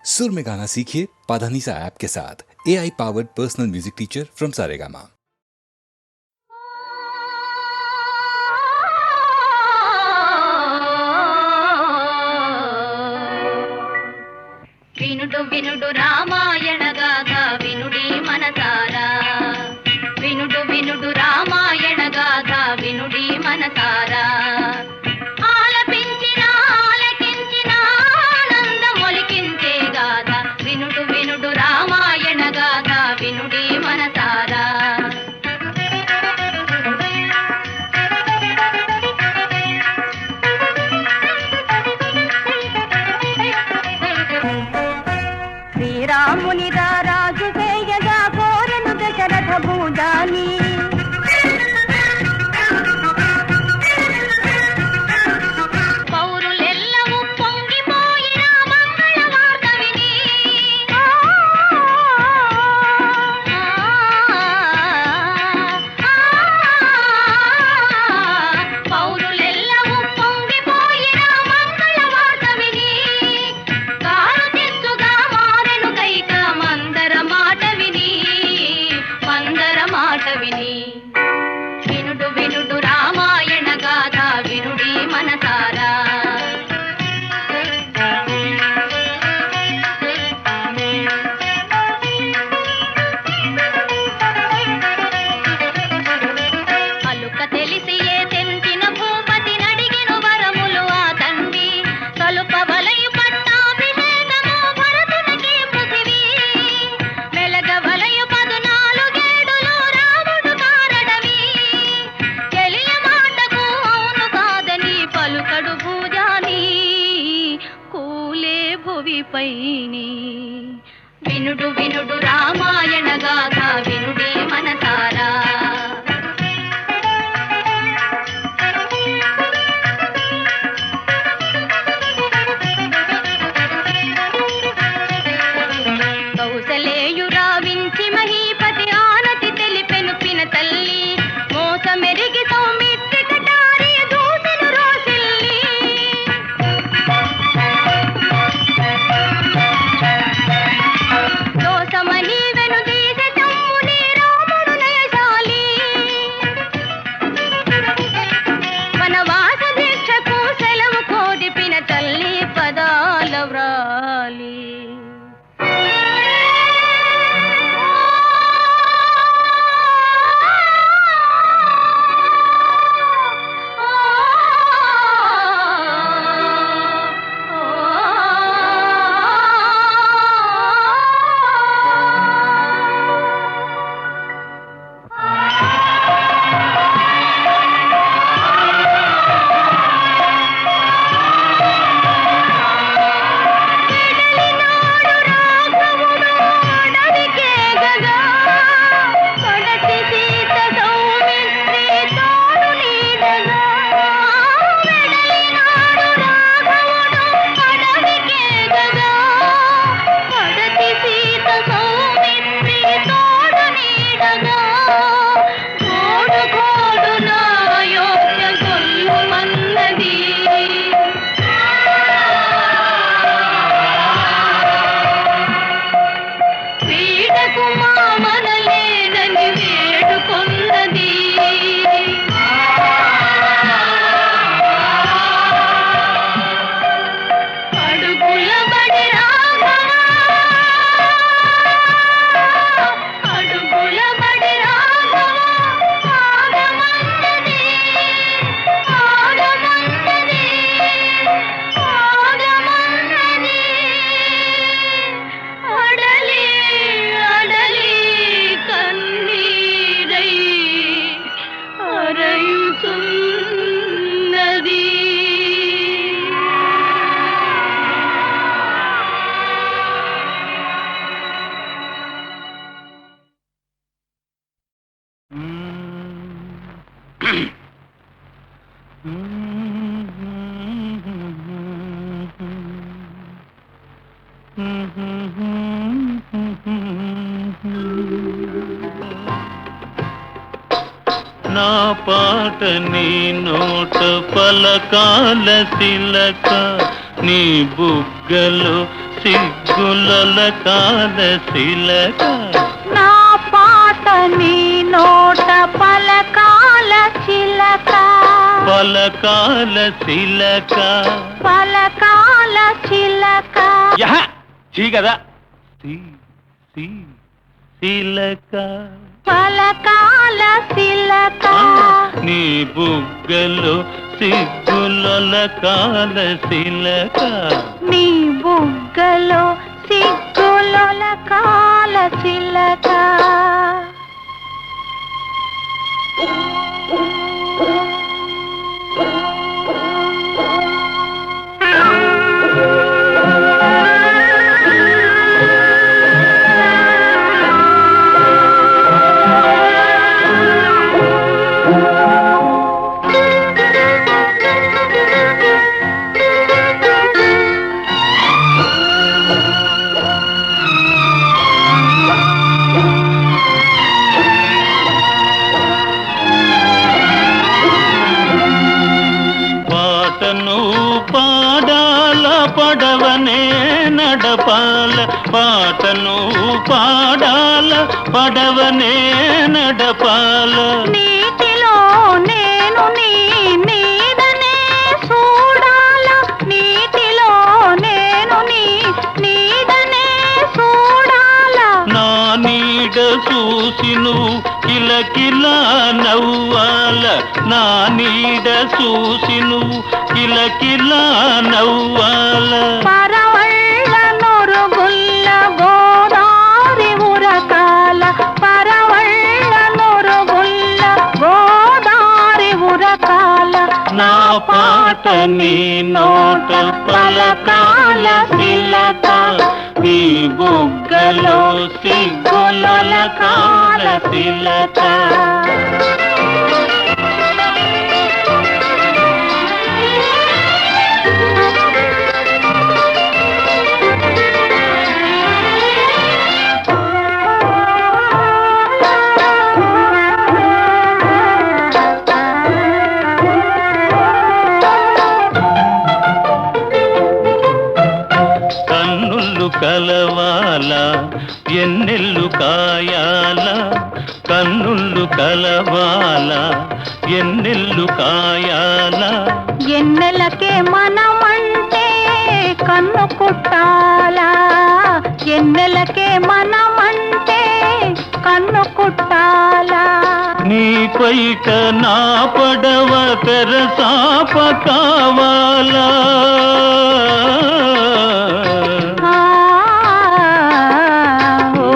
सुर में गाना सीखिए पाधानीसा ऐप के साथ। AI powered personal music teacher from Saregama. వినుడు వినుడు రామాయణ గాథ వినుడి మనసారా, వినుడు వినుడు రామాయణ గాథ వినుడి మనసారా. ఆలపించిన ఆలకించిన ఆనందం ఒలికించే గాథ వినుడు వినుడు రామాయణ గాథ వినుడి మనసారా. శ్రీరాముని రాజు చేయగా కోరెను దశరథ భూజాని, పౌరులెల్లవూ పొంగిపోయిన మంగళ వార్త విని, పౌరులెల్లవూ పొంగిపోయిన మంగళ వార్త విని, కారు తెచ్చుగా మారెను కైక మందర మాట విని, మందర మాట విని. వినుడు వినుడు రామాయణ గాథ వినుడి మనసారా. అలుక తెలిసి ఏ తెంచిన భూపతి నడిగిను వరములు ఆ తండ్రి, తలుప వలయు పట్టాభిషేకము భరతునికి పృథివీ, మెలగ వలయు 14 రాముడు కారడవి, తెలియ మాటకు అవును కాదని పలుకడు భూజాని, కూలే భువిపైని. వినుడు వినుడు రామాయణ గాథ వినుడి మనసారా. కౌసలేయురా వించి మహీపతి ఆనతి తెలిపెను పిన తల్లి, మోసమెరిగి సౌమిత్రి కటారి దూసెను రోసిల్లి. దోసమని వెనుదీస తమ్ముని రాముడు నయశాలి, వనవాస దీక్షకు సెలవు కోరి పిన తల్లి పదాల వ్రాలి. నా పాట నీ నోట పలకాల తిలక నీ బుగ్గలు సిగ్గ సిగ్గుల కాల శిలక నా పాట నీ నోట పలకాల చిలక పలకాల శిలక పలకాల చిలక యహ చీ కదా శిలక పలకాల చిలక నీ బుగ్గలో సిగ్గుల కాల శిలక నీ బుగ్గలో సిగ్గుల కాల చిలక పాటను పాడాల పడవనే నడపాల పాటను పాడాల పడవనే నడపాల నీటిలో నేను నీ నీడనే చూడాల నీటిలో నేను నీ నీడనే చూడాల నా నీడ చూసి నువ్వు కిలకిలా నవ్వాల నా నీడ చూసి నువ్వు కిలకిలా నవ్వాల పరవళ్ళ నొరుగుల్ల గోదారి ఉరకాల పరవళ్ళ నొరుగుల్ల గోదారి ఉరకాల నా పాట నీ నోట పలకాల శిలక నీ బుగ్గలో సిగ్గుల కాల శిలక కన్నులు కలవాల ఎన్నెల్లు కాయాల కన్నులు కలవాల ఎన్నెల్లు కాయాల ఎన్నెలకే మనమంటే కన్ను కుట్టాలా ఎన్నెలకే మనమంటే కన్ను కుట్టాలా నీ పైట నా పడవ తెరసాప కావాలా ఆ, ఓ,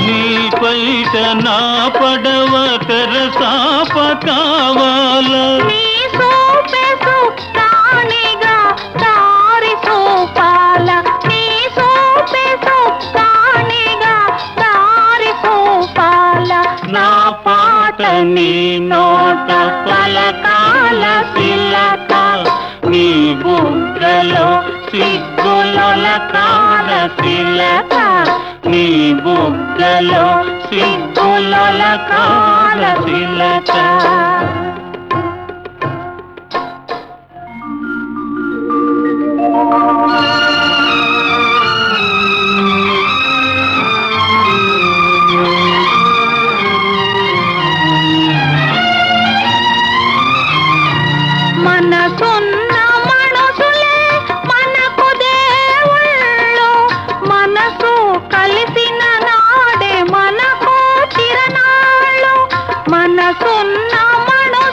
నీ పైట నా పడవ తెరసాప కావాలా నీ సూపే సుక్కానిగా దారి చూపాల నీ సూపే సుక్కానిగా దారి చూపాల నా పాట నీ నోట పలకాల శిలక నీ బుగ్గలో సిగ్గుల కాల శిలక నీ బుగ్గలో సిగ్గుల కాల శిలక మనసున్న మనుషులే మనకు దేవుళ్ళు మనసు కలిసిన నాడే మనకు తిరణాళ్ళు మనసున్న మనుషులే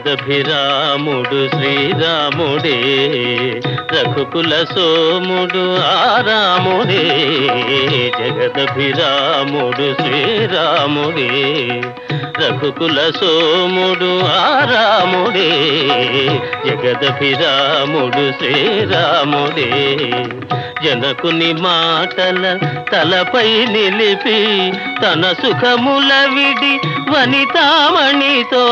జగదభిరాముడు శ్రీరాముడే, రఘుకుల సోముడు ఆరాముడే. జగదభిరాముడు శ్రీరాముడే, రఘుకుల సోముడు ఆరాముడే. జగదభిరాముడు శ్రీరాముడే. జనకుని మాటల తలపై నిలిపి తన సుఖముల విడి వనితామణితో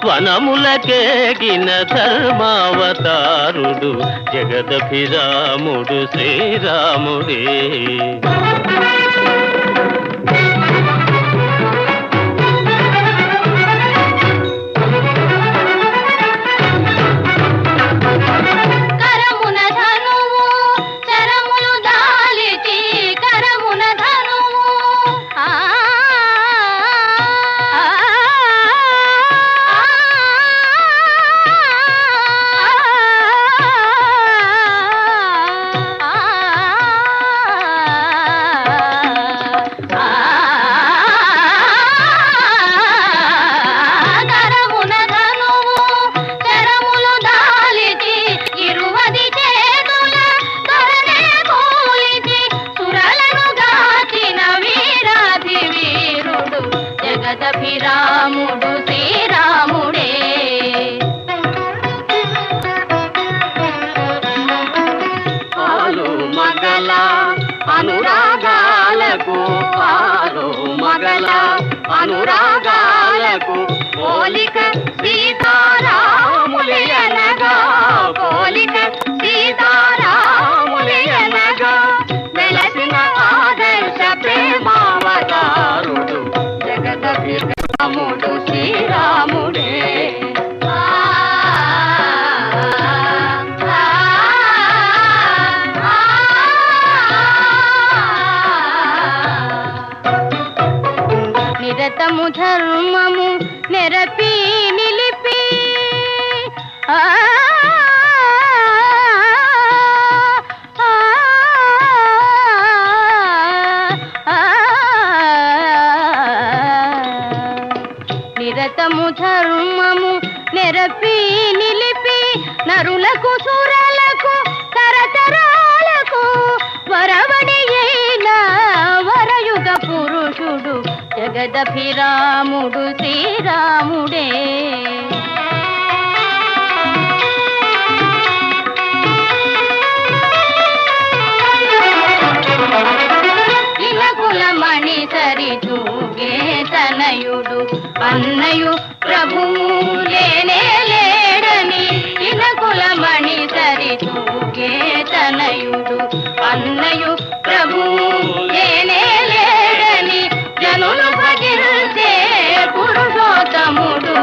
వనములకేగిన ధర్మావతారుడు జగదభిరాముడు శ్రీరాముడే. జగదభిరాముడు శ్రీరాముడే. పాలు మగల అనురాగాలకు, పాలు మగల అనురాగాలకు పోలిక సీతారాములయనగా, పోలిక సీతారాములయనగా వెలసిన ఆదర్శ ప్రేమావతారుడు జగదభిరాముడు శ్రీరాముడే. నిరతము ధర్మము నెరపి నిలిపి నిరతము ధర్మము నెరపి నిలిపి నరులకు సురలకు తరతరాలకు వరవడి అయిన వరయుగ పురుషుడు జగదభిరాముడు శ్రీరాముడే. ఇలకులమణి సరి తూగే తనయుడు అన్నయు ప్రభువు లేనే లేడని, ఇలకులమణి సరి తూగే తనయుడు అన్నయు ప్రభువు లేనే లేడని జనులు భజించే పురుషోత్తముడు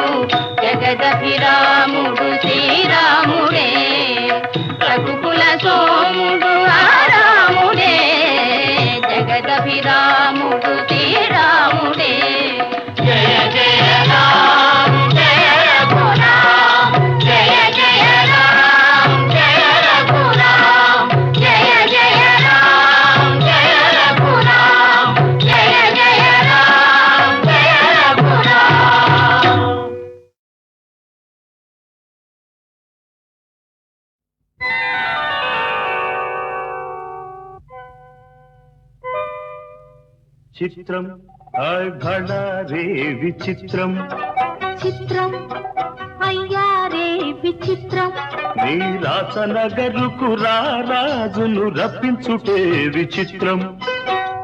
జగదభిరాముడు శ్రీరాముడే. రఘుకుల సోముడు ఆరాముడే. జగదభిరాముడు శ్రీరాముడే. జయ జయ రామ జయ రఘురామ, జయ జయ రామ జయ రఘురామ, జయ జయ రామ జయ రఘురామ, జయ జయ రామ జయ రఘురామ. చిత్రం అఘడ రే విచిత్రం, చిత్రం అయ్యారే విచిత్రం. నీరాసనగరుకు రాజును రప్పించుటే విచిత్రం.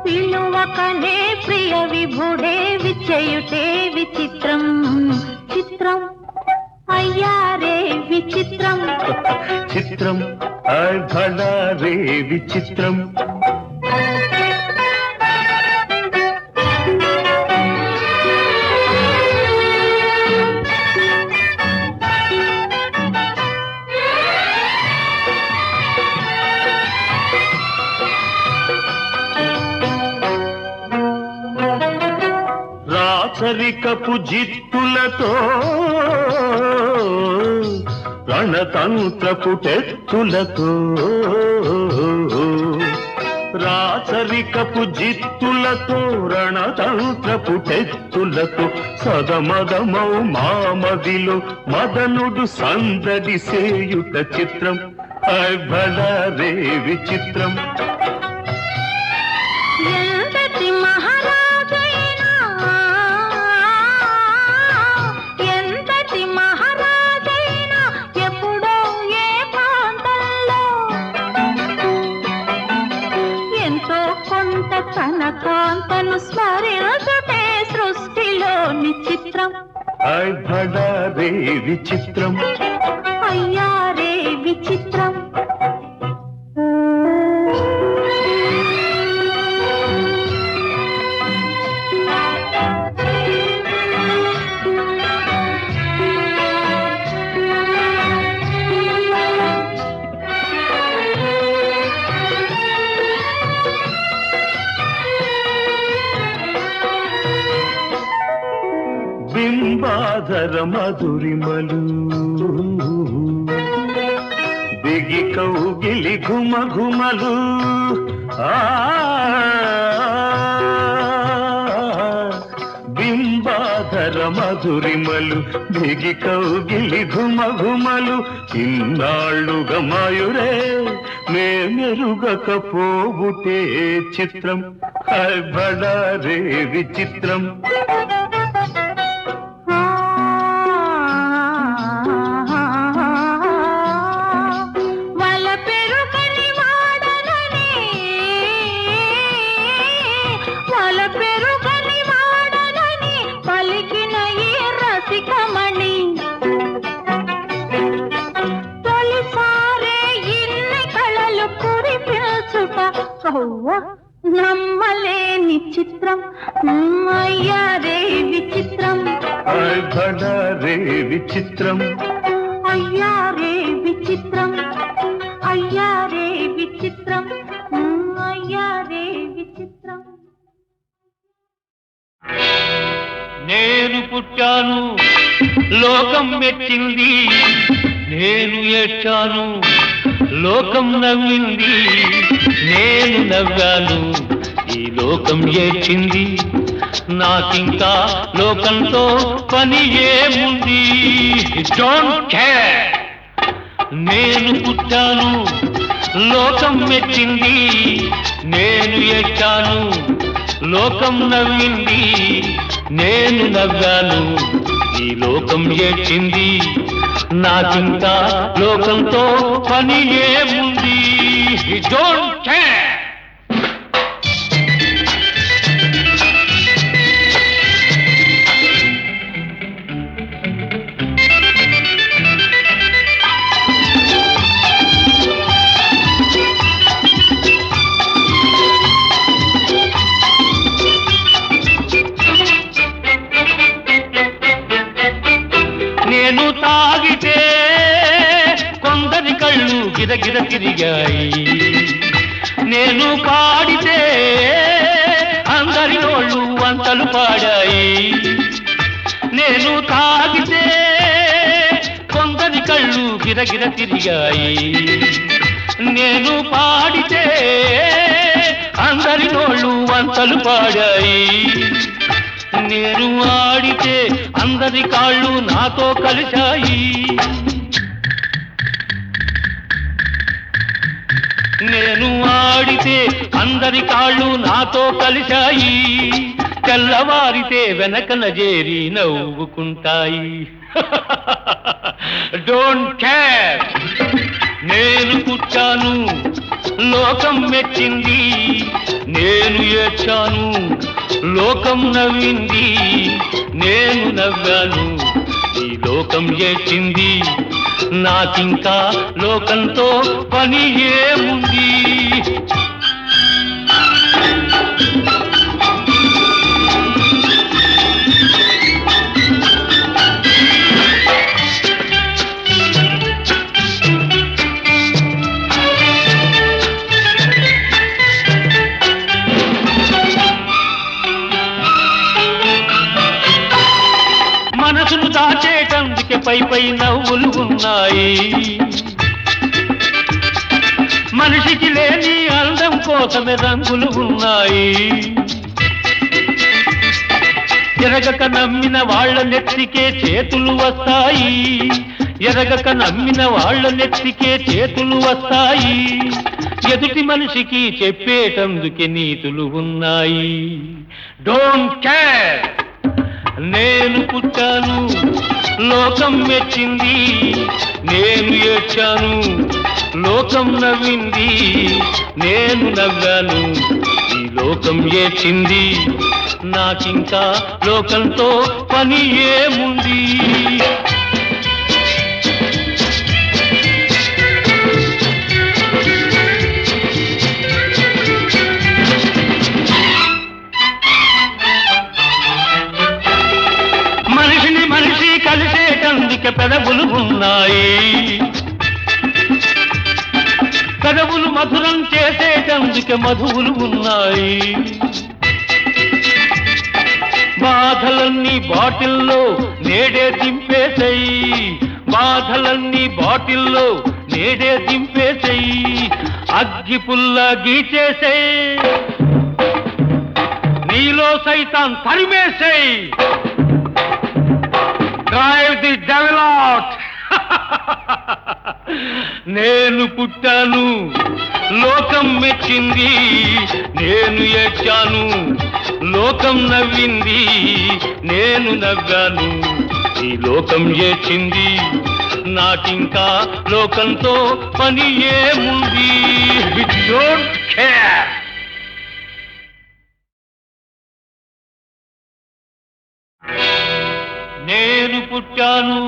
పిలువకనే ప్రియ విభుడే విచయుటే విచిత్రం. చిత్రం అయ్యారే విచిత్రం. చిత్రం అఘడ రే విచిత్రం. రాచరికపు జిత్తులతో రణతంత్రపు టెత్తులతో రాచరికపు జిత్తులతో రణతంత్రపు టెత్తులతో సదమదమౌ మామదిలో మదనుడు సందడి సేయుట చిత్రం భళారే విచిత్రం. ఎంతటి మహారాజైనా ఎంతటి మహారాజైనా ఎప్పుడో ఏ ప్రాంతంలో ఎంతో కొంత తన కాంతను స్మరించుటే సృష్టిలోని చిత్రం భళారే విచిత్రం. అయ్యారే విచిత్రం. బింబాధర మధురిమలు బిగి కౌగిలి ఘుమ ఘుమలు బింబాధర మధురిమలు బిగి కౌగిలి ఘుమ ఘుమలు ఇన్నాళ్ళుగా మాయురే మెరుగకపోవుటే చిత్రం భళారే విచిత్రం. నమ్మలేని చిత్రం అయ్యారే విచిత్రం. భళారే విచిత్రం. అయ్యారే విచిత్రం. అయ్యారే విచిత్రం. అయ్యారే విచిత్రం. నేను పుట్టాను లోకం మెచ్చింది, నేను ఏడ్చాను లోకం నవ్వింది, నేను నవ్వాను ఈ లోకం ఏడ్చింది, నాకింకా లోకంతో పని ఏముంది. Don't care. నేను పుట్టాను లోకం మెచ్చింది, నేను ఏడ్చాను లోకం నవ్వింది, నేను నవ్వాను ఈ లోకం ఏడ్చింది, నాకింకా లోకంతో పని ఏముంది. Don't care. నేను తాగితే కొందరి కళ్ళు గిరగిర తిరిగాయి, నేను పాడితే అందరి నోళ్ళు వంతలు పాడాయి. నేను తాగితే కొందరి కళ్ళు గిరగిర తిరిగాయి, నేను పాడితే అందరి నోళ్ళు వంతలు పాడాయి. నేను ఆడితే అందరి కాళ్ళు నాతో కలిశాయి, నేను ఆడితే అందరి కాళ్ళు నాతో కలిశాయి, తెల్లవారితే వెనకన చేరి నవ్వుకుంటాయి. Don't care. నేను పుట్టాను లోకం మెచ్చింది, నేను ఏడ్చాను లోకం నవ్వింది, నేను నవ్వాను ఈ లోకం ఏడ్చింది, నాకింకా లోకంతో పని ఏముంది. మనసును దాచేటందుకే పై పై నవ్వులు ఉన్నాయి, మనిషికి లేని అందం కోసమే రంగులు ఉన్నాయి. ఎరగక నమ్మిన వాళ్ళ నెత్తికే చేతులు వస్తాయి. ఎరగక నమ్మిన వాళ్ళ నెత్తికే చేతులు వస్తాయి. ఎదుటి మనిషికి చెప్పేటందుకే నీతులు ఉన్నాయి. డోంట్ కేర్, నేను పుట్టాను, లోకం మెచ్చింది. నేను ఏడ్చాను, లోకం నవ్వింది. నేను నవ్వాను, ఈ లోకం ఏడ్చింది. నాకింకా లోకంతో పని ఏముంది? మనిషిని మనిషి కలిసేటందుకే పెదవులు ఉన్నాయి. పెదవులు మధురం చేసేటందుకే మధువులు ఉన్నాయి. బాధలన్నీ బాటిల్లో నేడే దింపేసేయి. బాధలన్నీ బాటిల్లో నేడే దింపేసేయి. అగ్గి పుల్ల గీచేసేయి. నీలో సైతాన్ తరిమేసేయి. Drive the devil out. నేను పుట్టాను, లోకం మెచ్చింది. నేను ఏడ్చాను, లోకం నవ్వింది. నేను నవ్వాను, ఈ లోకం ఏడ్చింది. నాకింకా లోకంతో పని ఏముంది? Don't care. నేను పుట్టాను,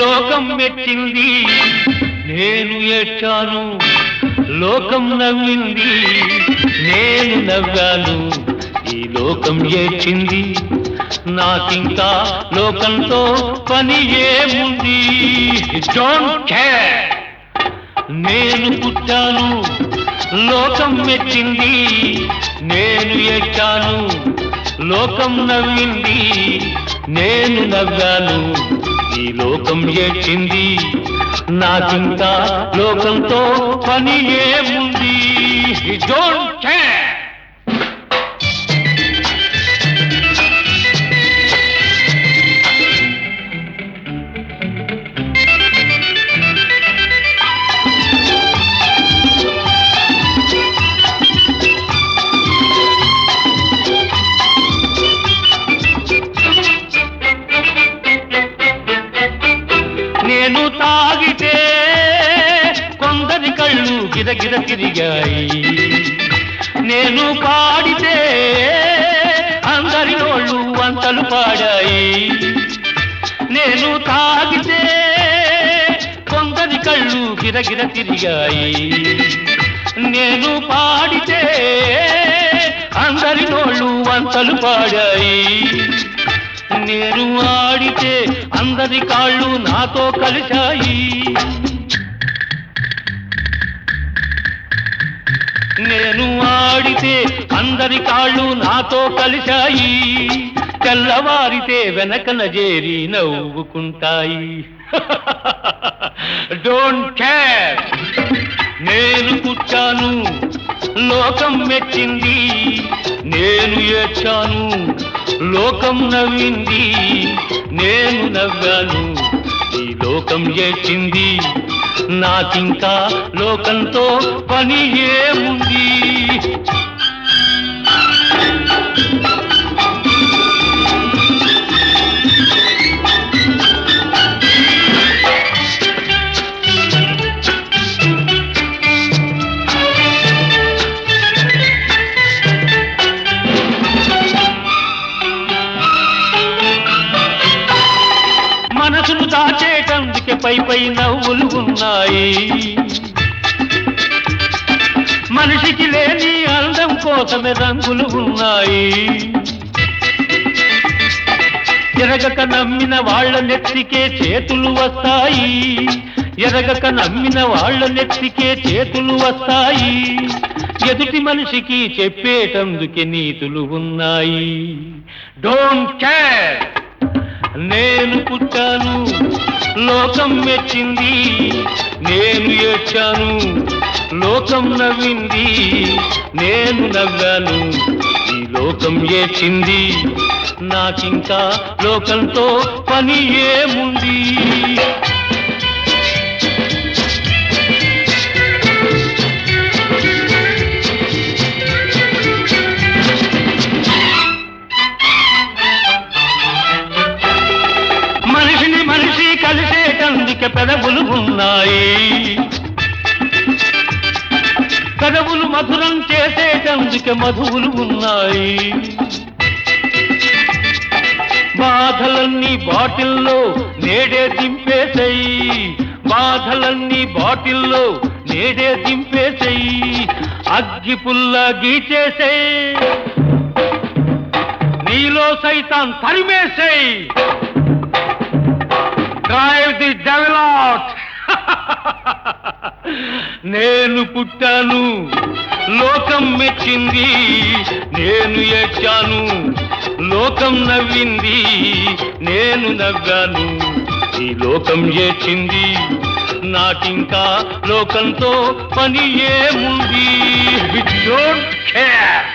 లోకం మెచ్చింది. నేను ఏడ్చాను, లోకం నవ్వింది. నేను నవ్వాను, ఈ లోకం ఏడ్చింది. నాకింకా లోకంతో పని ఏముంది? Don't care. నేను పుట్టాను, లోకం మెచ్చింది. నేను ఏడ్చాను, లోకం నవ్వింది. నేను నవ్వాను, ఈ లోకం ఏడ్చింది. నాకింకా లోకంతో పని ఏముంది? Don't care. నేను తాగితే కొందరి కళ్ళు గిరగిర తిరిగాయి. నేను పాడితే అందరి నోళ్ళు వంతలు పాడాయి. నేను తాగితే కొందరి కళ్ళు గిరగిర తిరిగాయి. నేను పాడితే అందరి నోళ్ళు వంతలు పాడాయి. నేను ఆడితే అందరి కాళ్ళు నాతో కలిశాయి. నేను ఆడితే అందరి కాళ్ళు నాతో కలిశాయి. తెల్లవారితే వెనకన చేరి నవ్వుకుంటాయి. Don't care. నేను పుట్టాను, లోకం మెచ్చింది. నేను ఏడ్చాను, లోకం నవ్వింది. నేను నవ్వాను, ఈ లోకం ఏడ్చింది. నాకింకా లోకంతో పని ఏముంది? మనసును దాచేటందుకే పై నవ్వులు ఉన్నాయి. మనిషికి లేని అందం కోసమే రంగులు ఉన్నాయి. ఎరగక నమ్మిన వాళ్ళ నెత్తికే చేతులు వస్తాయి. ఎరగక నమ్మిన వాళ్ళ నెత్తికే చేతులు వస్తాయి. ఎదుటి మనిషికి చెప్పేటందుకే నీతులు ఉన్నాయి. Don't care. నేను పుట్టాను, లోకం మెచ్చింది నేను ఏడ్చాను, లోకం నవ్వింది నేను నవ్వాను. ఈ లోకం ఏడ్చింది, నాకింకా లోకంతో పని ఏముంది? మనిషిని మనిషి కలిసేటందుకే పెదవులు ఉన్నాయి, పెదవులు మధురం చేసేటందుకే మధువులు ఉన్నాయి. బాధలన్నీ బాటిల్లో నేడే దింపేసేయి, బాధలన్నీ బాటిల్లో నేడే దింపేసేయి. అగ్గి పుల్ల గీచేసేయి, నీలో సైతాన్ తరిమేసేయి. Drive the devil out. నేను పుట్టాను, లోకం మెచ్చింది నేను ఏడ్చాను, లోకం నవ్వింది నేను నవ్వాను. ఈ లోకం ఏడ్చింది, నాకింకా లోకంతో పని ఏముంది? Don't care.